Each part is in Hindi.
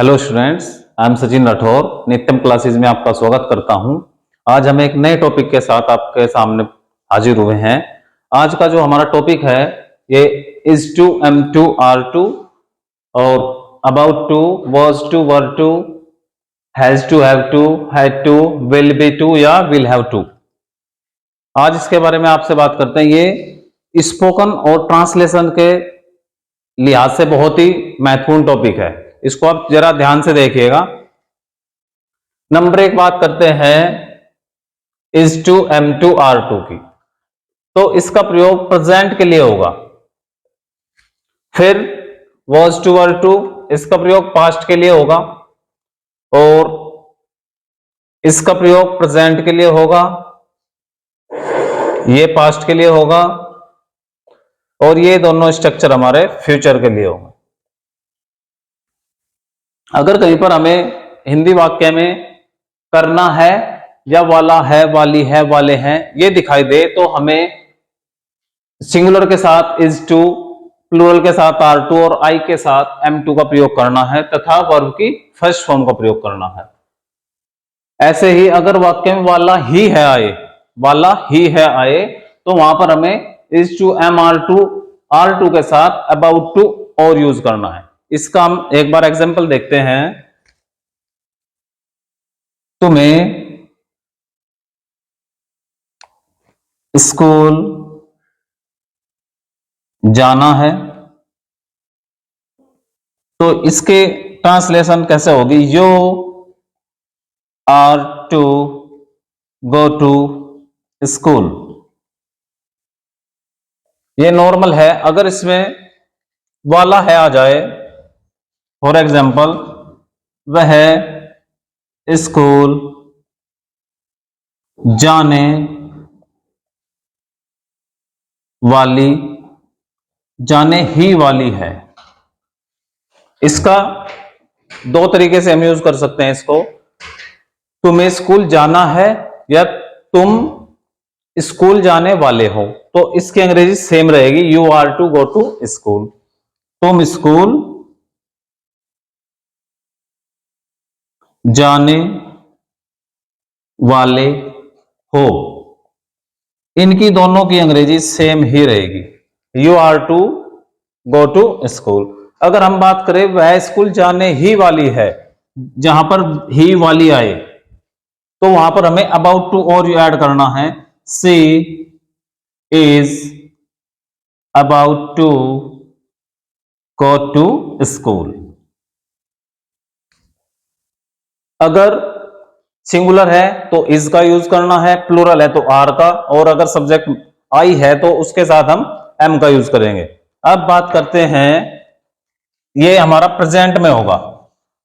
Hello students, I am Sachin Rathore. नित्यम क्लासेस में आपका स्वागत करता हूं। आज हम एक नए टॉपिक के साथ आपके सामने हाजिर हुए हैं। आज का जो हमारा टॉपिक है ये is to, am to, are to और about to, was to, were to, has to, have to, had to, will be to या विल हैव टू। आज इसके बारे में आपसे बात करते हैं। ये स्पोकन और ट्रांसलेशन के लिहाज से बहुत ही महत्वपूर्ण टॉपिक है। इसको आप जरा ध्यान से देखिएगा। नंबर एक बात करते हैं is to, am to, are to की। तो इसका प्रयोग प्रेजेंट के लिए होगा। फिर वॉज टू, वर टू, इसका प्रयोग पास्ट के लिए होगा और इसका प्रयोग प्रेजेंट के लिए होगा, ये पास्ट के लिए होगा और ये दोनों स्ट्रक्चर हमारे फ्यूचर के लिए होगा। अगर कहीं पर हमें हिंदी वाक्य में करना है या वाला है, वाली है, वाले हैं ये दिखाई दे तो हमें सिंगुलर के साथ इज टू, प्लूरल के साथ आर टू और आई के साथ एम टू का प्रयोग करना है तथा वर्ब की फर्स्ट फॉर्म का प्रयोग करना है। ऐसे ही अगर वाक्य में वाला ही है आए, वाला ही है आए तो वहां पर हमें is to, am are to के साथ अबाउट टू और यूज करना है। इसका हम एक बार एग्जांपल देखते हैं। तुम्हें स्कूल जाना है तो इसके ट्रांसलेशन कैसे होगी? You are to go to school. ये नॉर्मल है। अगर इसमें वाला है आ जाए, फॉर एग्जाम्पल वह स्कूल जाने वाली, जाने ही वाली है। इसका दो तरीके से हम यूज कर सकते हैं इसको। तुम्हें स्कूल जाना है या तुम स्कूल जाने वाले हो तो इसकी अंग्रेजी सेम रहेगी, you are to go to school. तुम स्कूल जाने वाले हो। इनकी दोनों की अंग्रेजी सेम ही रहेगी, you are to go to school. अगर हम बात करें वह स्कूल जाने ही वाली है, जहां पर ही वाली आए तो वहां पर हमें अबाउट टू और ऐड करना है। She is about to go to school. अगर सिंगुलर है तो इज का यूज करना है, प्लूरल है तो आर का, और अगर सब्जेक्ट आई है तो उसके साथ हम एम का यूज करेंगे। अब बात करते हैं, ये हमारा प्रेजेंट में होगा।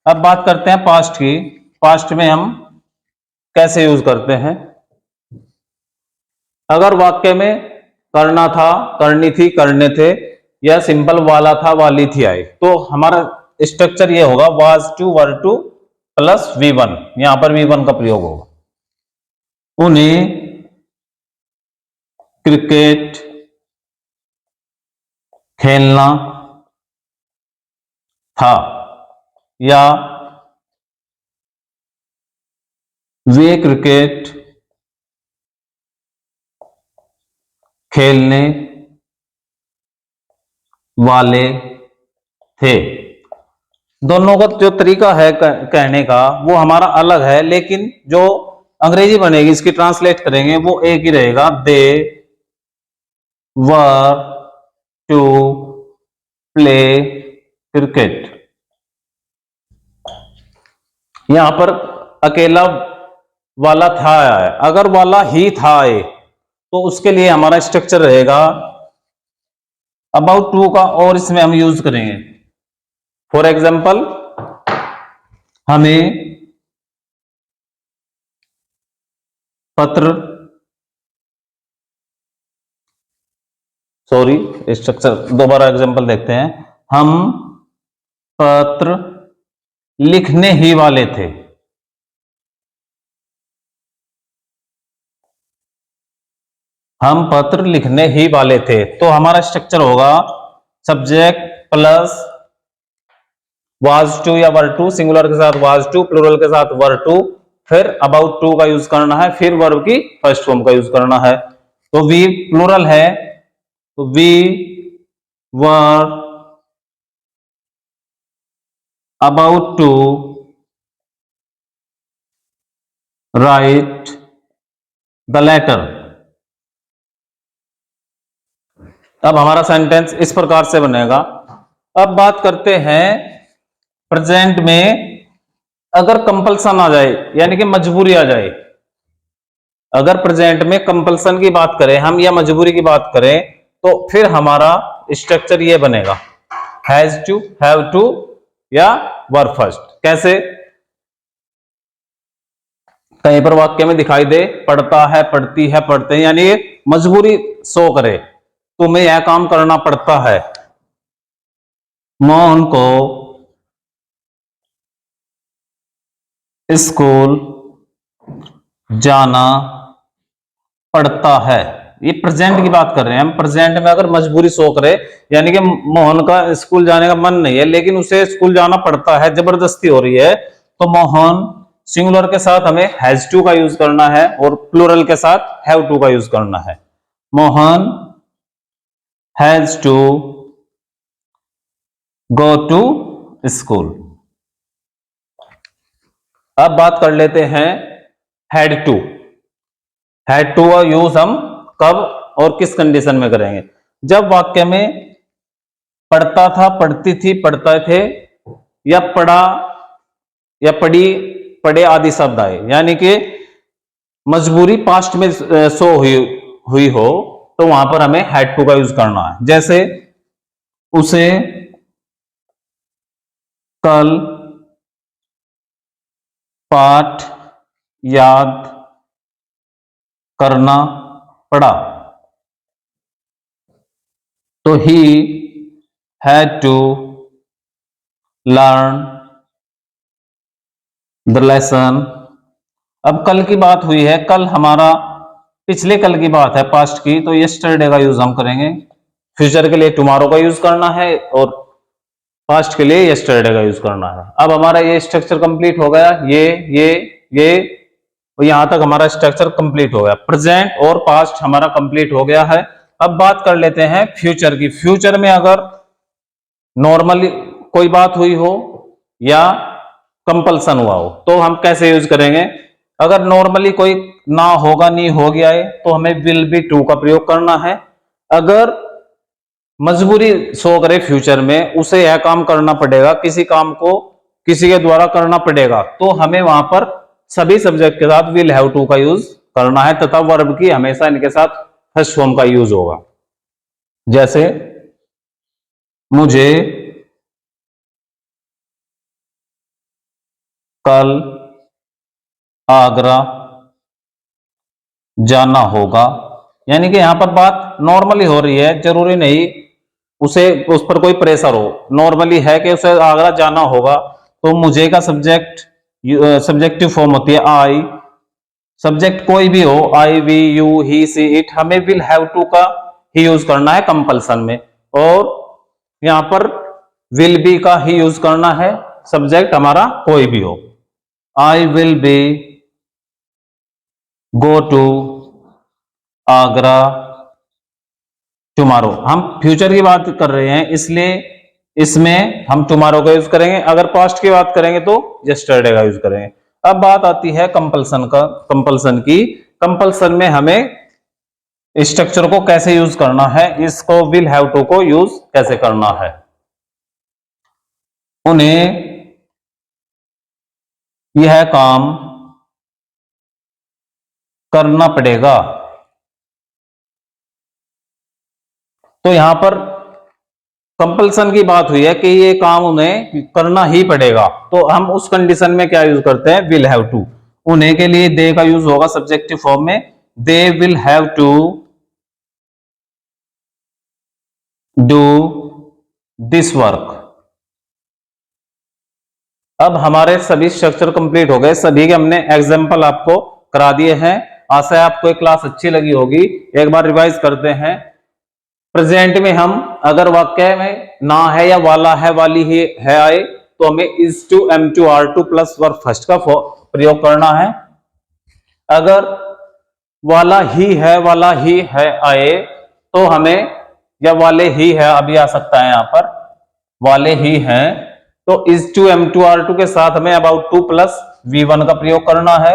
अब बात करते हैं पास्ट की। पास्ट में हम कैसे यूज करते हैं? अगर वाक्य में करना था, करनी थी, करने थे या सिंपल वाला था, वाली थी आए तो हमारा स्ट्रक्चर ये होगा was to, were to plus V1। यहां पर V1 का प्रयोग होगा। उन्हें क्रिकेट खेलना था या वे क्रिकेट खेलने वाले थे। दोनों का जो तरीका है कहने का वो हमारा अलग है, लेकिन जो अंग्रेजी बनेगी इसकी ट्रांसलेट करेंगे वो एक ही रहेगा, दे वर टू प्ले क्रिकेट। यहां पर अकेला वाला था है। अगर वाला ही था है तो उसके लिए हमारा स्ट्रक्चर रहेगा अबाउट टू का और इसमें हम यूज करेंगे। फॉर एग्जाम्पल हमें पत्र, सॉरी स्ट्रक्चर दोबारा एग्जाम्पल देखते हैं। हम पत्र लिखने ही वाले थे। हम पत्र लिखने ही वाले थे तो हमारा स्ट्रक्चर होगा सब्जेक्ट प्लस वाज टू या वर टू, सिंगुलर के साथ वाज टू, प्लूरल के साथ वर टू, फिर अबाउट टू का यूज करना है, फिर वर्ब की फर्स्ट फॉर्म का यूज करना है। तो वी प्लूरल है, तो we were about to write the letter. अब हमारा सेंटेंस इस प्रकार से बनेगा। अब बात करते हैं प्रेजेंट में अगर कंपल्सन आ जाए, यानी कि मजबूरी आ जाए। अगर प्रेजेंट में कंपल्सन की बात करें हम या मजबूरी की बात करें, तो फिर हमारा स्ट्रक्चर ये बनेगा, हैज टू, हैव टू या वर फर्स्ट। कैसे? कहीं पर वाक्य में दिखाई दे पढ़ता है, पढ़ती है, पढ़ते हैं, यानी मजबूरी शो करे, तुम्हें यह काम करना पड़ता है। मोहन को स्कूल जाना पड़ता है। ये प्रेजेंट की बात कर रहे हैं हम। प्रेजेंट में अगर मजबूरी शो करे, यानी कि मोहन का स्कूल जाने का मन नहीं है लेकिन उसे स्कूल जाना पड़ता है, जबरदस्ती हो रही है, तो मोहन सिंगुलर के साथ हमें हैज टू का यूज करना है और प्लूरल के साथ हैव टू का यूज करना है। Mohan has to go to school. अब बात कर लेते हैं हैड टू। हैड टू का यूज हम कब और किस कंडीशन में करेंगे? जब वाक्य में पढ़ता था, पढ़ती थी, पढ़ते थे, या पढ़ा या पढ़ी, पढ़े आदि शब्द आए, यानी कि मजबूरी पास्ट में शो हुई हो, तो वहां पर हमें हैड टू का यूज करना है। जैसे उसे कल पाठ याद करना पड़ा, तो ही had to learn the lesson. अब कल की बात हुई है, कल हमारा पिछले कल की बात है, पास्ट की, तो यस्टरडे का यूज हम करेंगे। फ्यूचर के लिए टुमारो का यूज करना है और पास्ट के लिए यस्टरडे का यूज करना है। अब हमारा ये स्ट्रक्चर कंप्लीट हो गया, ये और यहां तक हमारा स्ट्रक्चर कंप्लीट हो गया। प्रेजेंट और पास्ट हमारा कंप्लीट हो गया है। अब बात कर लेते हैं फ्यूचर की। फ्यूचर में अगर नॉर्मली कोई बात हुई हो या कंपल्सन हुआ हो, तो हम कैसे यूज करेंगे? अगर नॉर्मली कोई ना होगा, नहीं हो गया है, तो हमें विल बी टू का प्रयोग करना है। अगर मजबूरी शो करे फ्यूचर में, उसे यह काम करना पड़ेगा, किसी काम को किसी के द्वारा करना पड़ेगा, तो हमें वहां पर सभी सब्जेक्ट के साथ विल हैव टू का यूज करना है, तथा वर्ब की हमेशा इनके साथ फर्स्ट फॉर्म का यूज होगा। जैसे मुझे कल आगरा जाना होगा, यानी कि यहां पर बात नॉर्मली हो रही है, जरूरी नहीं उसे उस पर कोई प्रेशर हो, नॉर्मली है कि उसे आगरा जाना होगा। तो मुझे का सब्जेक्टिव फॉर्म होती है आई। सब्जेक्ट कोई भी हो, I, we, you, he, she, it, हमें विल हैव टू का ही यूज करना है कंपल्सन में, और यहां पर विल बी का ही यूज करना है, सब्जेक्ट हमारा कोई भी हो। I will be go to Agra tomorrow. हम फ्यूचर की बात कर रहे हैं, इसलिए इसमें हम टुमारो का यूज करेंगे। अगर पास्ट की बात करेंगे तो यस्टरडे का यूज करेंगे। अब बात आती है कंपल्सन की। कंपल्सन में हमें स्ट्रक्चर को कैसे यूज करना है, इसको विल हैव टू को यूज कैसे करना है। उन्हें यह काम करना पड़ेगा, तो यहां पर कंपल्सन की बात हुई है कि ये काम उन्हें करना ही पड़ेगा, तो हम उस कंडीशन में क्या यूज करते हैं? Will have to. उन्हें के लिए दे का यूज होगा सब्जेक्टिव फॉर्म में, they will have to do this work. अब हमारे सभी स्ट्रक्चर कंप्लीट हो गए, सभी के हमने एग्जाम्पल आपको करा दिए हैं। आशा है आपको एक क्लास अच्छी लगी होगी। एक बार रिवाइज करते हैं। प्रेजेंट में हम अगर वाक्य में ना है या वाला है, वाली ही है आए, तो हमें is to M2 R2 plus verb first का प्रयोग करना है। अगर वाला ही है आए तो हमें, या वाले ही है अभी आ सकता है, यहां पर वाले ही हैं तो is to M2 R2 के साथ हमें about to प्लस V1 का प्रयोग करना है।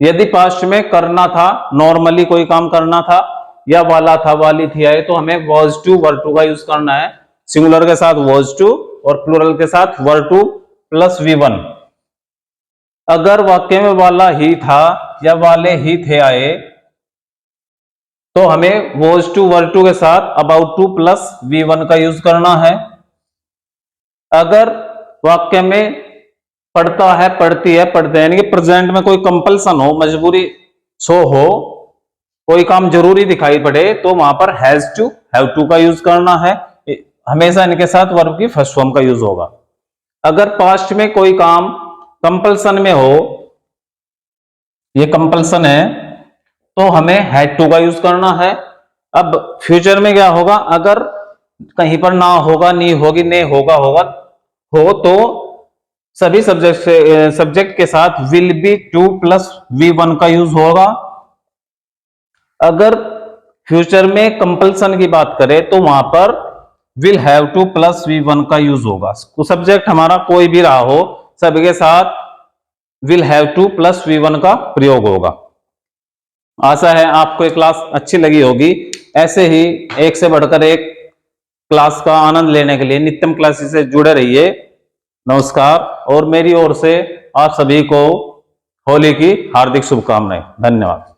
यदि पास्ट में करना था, नॉर्मली कोई काम करना था, या वाला था वाली थी आए, तो हमें was to वर टू का यूज करना है। सिंगुलर के साथ was to और प्लूरल के साथ वर टू प्लस V1। अगर वाक्य में वाला ही था या वाले ही थे आए तो हमें was to वर टू के साथ about to प्लस V1 का यूज करना है। अगर वाक्य में पढ़ता है, पढ़ती है, पढ़ते हैं, यानी कि प्रेजेंट में कोई कंपल्सन हो, मजबूरी शो हो, कोई काम जरूरी दिखाई पड़े, तो वहां पर हैज टू, हैव टू का यूज करना है। हमेशा इनके साथ वर्ब की फर्स्ट फॉर्म का यूज होगा। अगर पास्ट में कोई काम कंपल्सन में हो, ये कंपल्सन है, तो हमें हैड टू का यूज करना है। अब फ्यूचर में क्या होगा, अगर कहीं पर ना होगा, नहीं होगी, नहीं होगा, होगा हो, तो सभी सब्जेक्ट के साथ will be to plus V1 का यूज होगा। अगर फ्यूचर में कंपल्सन की बात करें तो वहां पर will have to plus V1 का यूज होगा। सब्जेक्ट हमारा कोई भी रहा हो, सभी के साथ will have to plus V1 का प्रयोग होगा। आशा है आपको ये क्लास अच्छी लगी होगी। ऐसे ही एक से बढ़कर एक क्लास का आनंद लेने के लिए नित्यम क्लासेस से जुड़े रहिए। नमस्कार, और मेरी ओर से आप सभी को होली की हार्दिक शुभकामनाएं। धन्यवाद।